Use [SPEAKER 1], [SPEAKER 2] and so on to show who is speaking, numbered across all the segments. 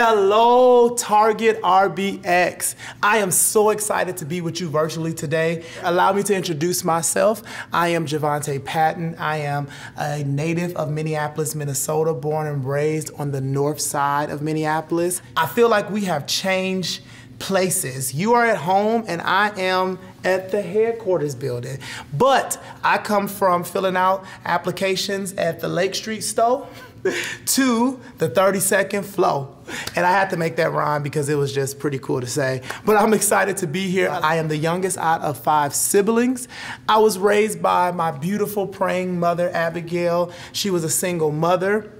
[SPEAKER 1] Hello, Target RBX. I am so excited to be with you virtually today. Allow me to introduce myself. I am Jovonta Patton. I am a native of Minneapolis, Minnesota, born and raised on the north side of Minneapolis. I feel like we have changed places. You are at home and I am at the headquarters building. But I come from filling out applications at the Lake Street store to the 32nd floor. And I had to make that rhyme because it was just pretty cool to say. But I'm excited to be here. I am the youngest out of 5 siblings. I was raised by my beautiful praying mother, Abigail. She was a single mother.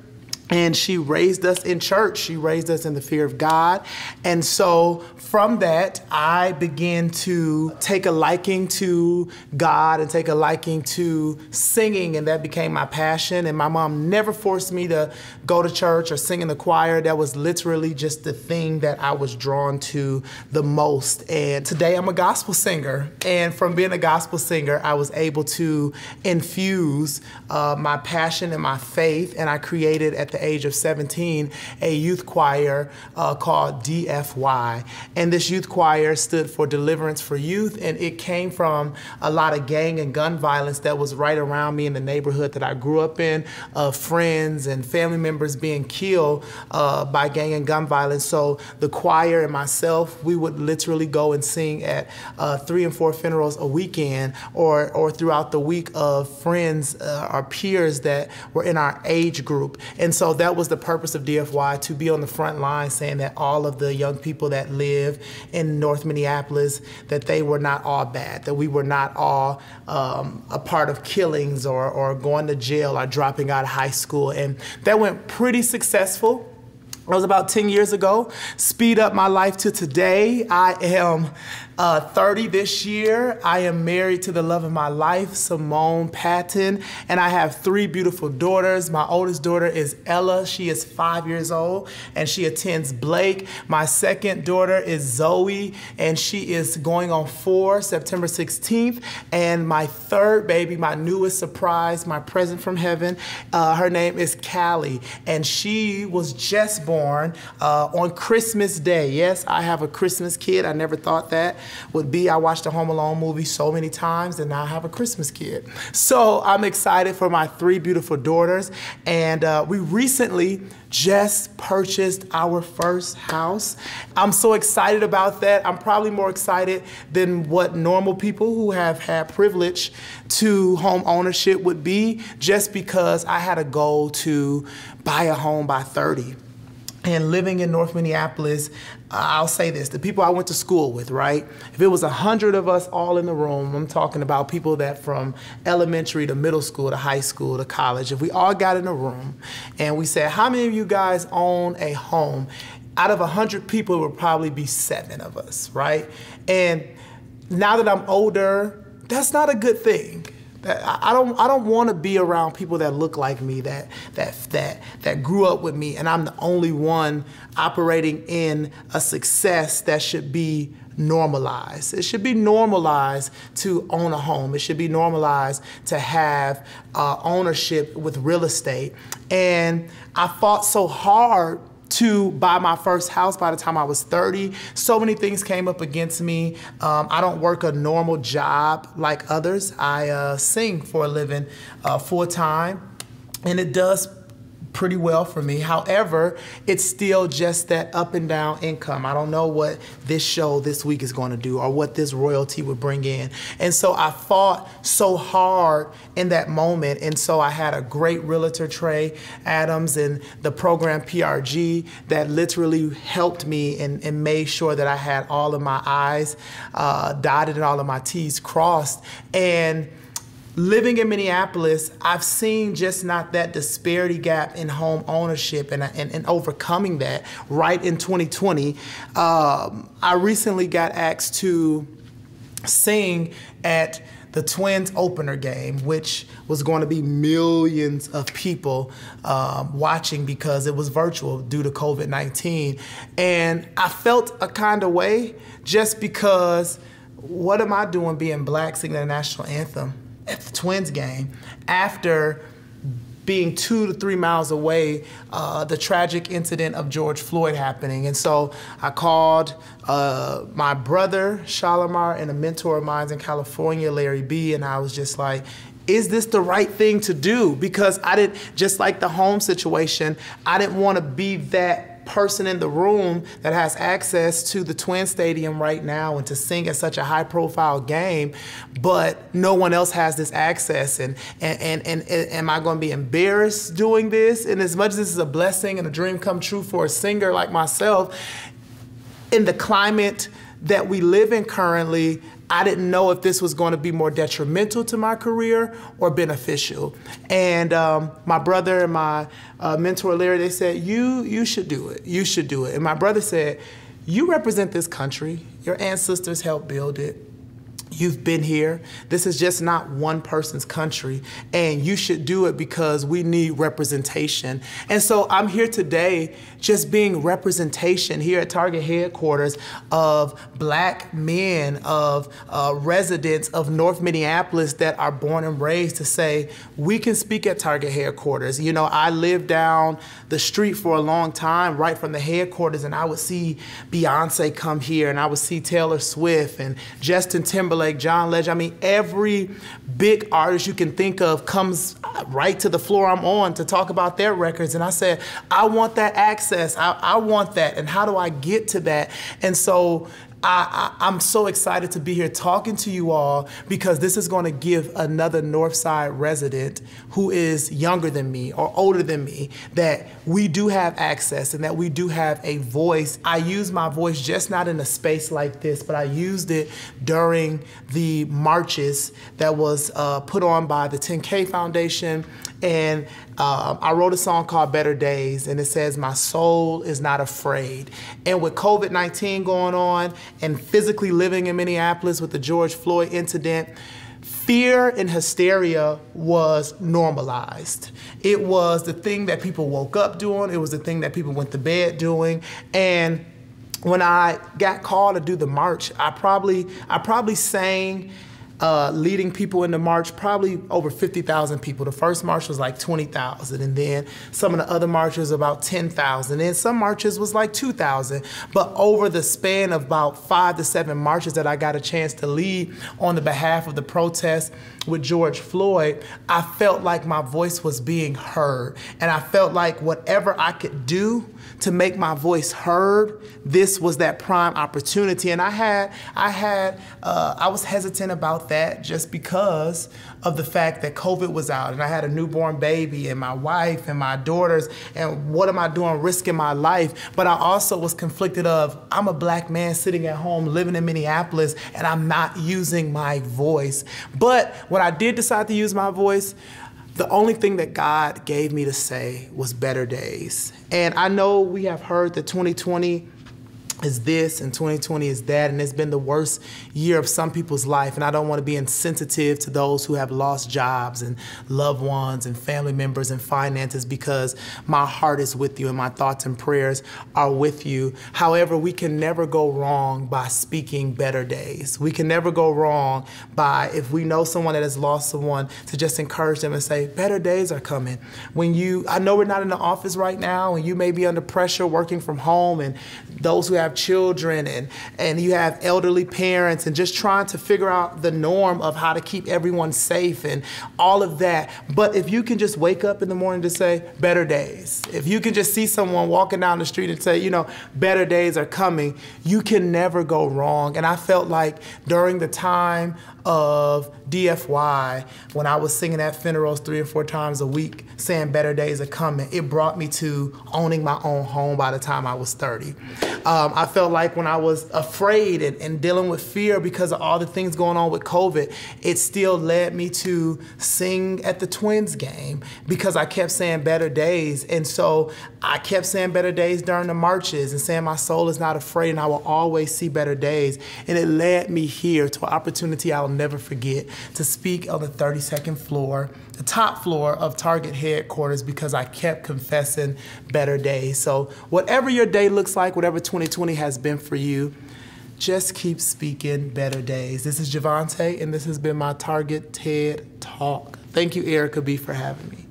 [SPEAKER 1] And she raised us in church. She raised us in the fear of God. And so from that, I began to take a liking to God and take a liking to singing, and that became my passion. And my mom never forced me to go to church or sing in the choir. That was literally just the thing that I was drawn to the most. And today I'm a gospel singer. And from being a gospel singer, I was able to infuse my passion and my faith, and I created at the age of 17 a youth choir called DFY. And this youth choir stood for Deliverance for Youth, and it came from a lot of gang and gun violence that was right around me in the neighborhood that I grew up in, friends and family members being killed by gang and gun violence. So the choir and myself, we would literally go and sing at 3 and 4 funerals a weekend, or throughout the week of friends or peers that were in our age group. And so that was the purpose of DFY, to be on the front line saying that all of the young people that live in North Minneapolis, that they were not all bad, that we were not all a part of killings or going to jail or dropping out of high school. And that went pretty successful. That was about 10 years ago. Speed up my life to today. I am 30 this year. I am married to the love of my life, Jovonta Patton, and I have 3 beautiful daughters. My oldest daughter is Ella. She is 5 years old, and she attends Blake. My second daughter is Zoe, and she is going on 4, September 16th. And my third baby, my newest surprise, my present from heaven, her name is Callie, and she was just born on Christmas Day. Yes, I have a Christmas kid. I never thought that would be. I watched the Home Alone movie so many times, and now I have a Christmas kid. So I'm excited for my 3 beautiful daughters. And we recently just purchased our first house. I'm so excited about that. I'm probably more excited than what normal people who have had privilege to home ownership would be, just because I had a goal to buy a home by 30. And living in North Minneapolis, I'll say this, the people I went to school with, right? If it was 100 of us all in the room, I'm talking about people that from elementary to middle school to high school to college, if we all got in a room and we said, how many of you guys own a home? Out of 100 people, it would probably be 7 of us, right? And now that I'm older, that's not a good thing. I don't want to be around people that look like me, that grew up with me, and I'm the only one operating in a success that should be normalized. It should be normalized to own a home. It should be normalized to have ownership with real estate. And I fought so hard to buy my first house by the time I was 30. So many things came up against me. I don't work a normal job like others. I sing for a living full time, and it does pretty well for me. However, it's still just that up and down income. I don't know what this show this week is going to do or what this royalty would bring in. And so I fought so hard in that moment. And so I had a great realtor, Trey Adams, and the program PRG that literally helped me and made sure that I had all of my I's dotted and all of my T's crossed. And living in Minneapolis, I've seen just not that disparity gap in home ownership and overcoming that right in 2020. I recently got asked to sing at the Twins opener game, which was going to be millions of people watching because it was virtual due to COVID-19. And I felt a kind of way just because what am I doing being black singing the national anthem at the Twins game after being 2 to 3 miles away, the tragic incident of George Floyd happening. And so I called my brother, Shalimar, and a mentor of mine in California, Larry B., and I was just like, is this the right thing to do? Because I didn't, just like the home situation, I didn't want to be that person in the room that has access to the Twin Stadium right now and to sing at such a high-profile game, but no one else has this access. And am I going to be embarrassed doing this? And as much as this is a blessing and a dream come true for a singer like myself, in the climate that we live in currently, I didn't know if this was going to be more detrimental to my career or beneficial. And my brother and my mentor, Larry, they said, you should do it. You should do it. And my brother said, you represent this country. Your ancestors helped build it. You've been here. This is just not one person's country, and you should do it because we need representation. And so I'm here today just being representation here at Target headquarters of Black men, of residents of North Minneapolis that are born and raised to say, we can speak at Target headquarters. You know, I lived down the street for a long time, right from the headquarters, and I would see Beyonce come here, and I would see Taylor Swift and Justin Timberlake, John Legend. I mean, every big artist you can think of comes right to the floor I'm on to talk about their records. And I said, I want that access. I want that. And how do I get to that? And so I'm so excited to be here talking to you all because this is going to give another Northside resident who is younger than me or older than me that we do have access and that we do have a voice. I use my voice just not in a space like this, but I used it during the marches that was put on by the 10K Foundation. And I wrote a song called Better Days, and it says, my soul is not afraid. And with COVID-19 going on and physically living in Minneapolis with the George Floyd incident, fear and hysteria was normalized. It was the thing that people woke up doing. It was the thing that people went to bed doing. And when I got called to do the march, I probably sang leading people in the march, probably over 50,000 people. The first march was like 20,000, and then some of the other marches about 10,000, and some marches was like 2,000. But over the span of about 5 to 7 marches that I got a chance to lead on the behalf of the protest with George Floyd, I felt like my voice was being heard. And I felt like whatever I could do to make my voice heard, this was that prime opportunity. And I was hesitant about that just because of the fact that COVID was out and I had a newborn baby and my wife and my daughters, and what am I doing risking my life? But I also was conflicted of, I'm a Black man sitting at home living in Minneapolis and I'm not using my voice. But when I did decide to use my voice, the only thing that God gave me to say was better days. And I know we have heard that 2020 is this and 2020 is that, and it's been the worst year of some people's life. And I don't want to be insensitive to those who have lost jobs and loved ones and family members and finances, because my heart is with you and my thoughts and prayers are with you. However, we can never go wrong by speaking better days. We can never go wrong by, if we know someone that has lost someone, to just encourage them and say, better days are coming. I know we're not in the office right now and you may be under pressure working from home, and those who have children and you have elderly parents, and just trying to figure out the norm of how to keep everyone safe and all of that. But if you can just wake up in the morning to say better days, if you can just see someone walking down the street and say, you know, better days are coming, you can never go wrong. And I felt like during the time of DFY, when I was singing at funerals 3 or 4 times a week saying better days are coming, it brought me to owning my own home by the time I was 30. I felt like when I was afraid and dealing with fear because of all the things going on with COVID, it still led me to sing at the Twins game because I kept saying better days. And so I kept saying better days during the marches and saying my soul is not afraid and I will always see better days. And it led me here to an opportunity I'll never forget, to speak on the 32nd floor, the top floor of Target headquarters, because I kept confessing better days. So whatever your day looks like, whatever 2020 has been for you, just keep speaking better days. This is Jovonta, and this has been my Target TED Talk. Thank you, Erica B., for having me.